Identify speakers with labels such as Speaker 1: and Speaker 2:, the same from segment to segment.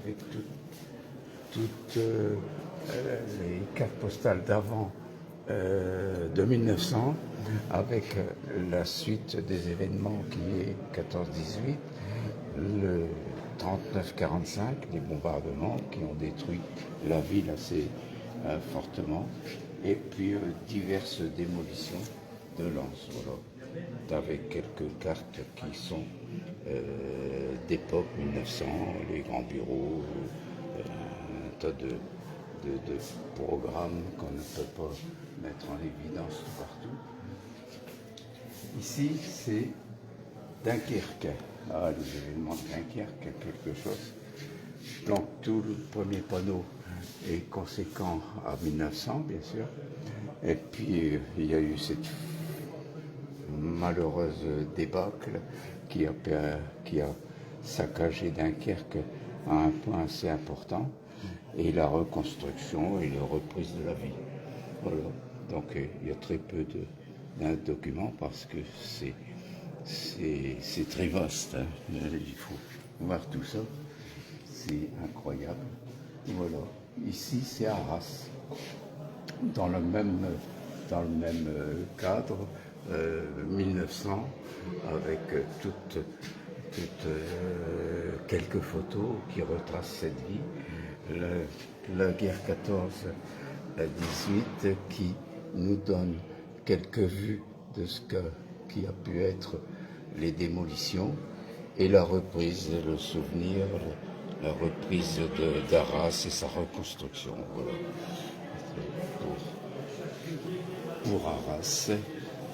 Speaker 1: avec toutes les cartes postales d'avant de 1900, avec la suite des événements qui est 14-18, le 39-45, les bombardements qui ont détruit la ville assez fortement, et puis diverses démolitions de Lens, voilà, avec quelques cartes qui sont d'époque 1900, les grands bureaux, un tas de programmes qu'on ne peut pas mettre en évidence partout. Ici, c'est Dunkerque. Ah, les événements de Dunkerque, quelque chose. Donc, tout le premier panneau est conséquent à 1900, bien sûr. Et puis, il y a eu cette malheureuse débâcle qui a saccagé Dunkerque à un point assez important, et la reconstruction et la reprise de la vie. Voilà. Donc il y a très peu de documents parce que c'est très vaste, hein. Il faut voir tout ça. C'est incroyable. Voilà. Ici, c'est Arras. Dans le même cadre, 1900, avec quelques photos qui retracent cette vie. La guerre 14-18 qui nous donne quelques vues de ce qui a pu être les démolitions, et la reprise, le souvenir, la reprise d'Arras et sa reconstruction. Voilà. Pour Arras.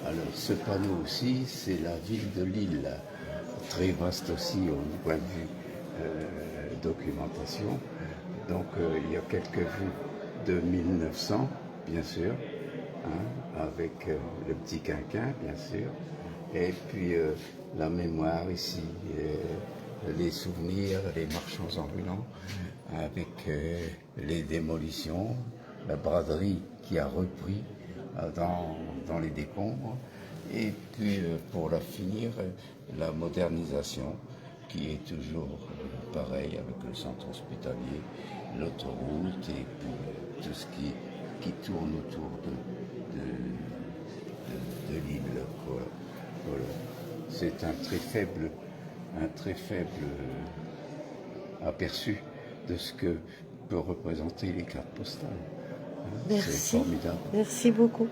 Speaker 1: Alors, ce panneau aussi, c'est la ville de Lille, très vaste aussi au point de vue documentation. Donc, il y a quelques vues de 1900, bien sûr, hein, avec le petit quinquin, bien sûr, et puis la mémoire ici, les souvenirs, les marchands ambulants, avec les démolitions, la braderie qui a repris dans les décombres, et puis pour la finir, la modernisation qui est toujours pareil avec le centre hospitalier, l'autoroute et puis tout ce qui tourne autour de l'île. Voilà. C'est un très faible aperçu de ce que peut représenter les cartes postales.
Speaker 2: Merci.
Speaker 1: C'est formidable.
Speaker 2: Merci beaucoup.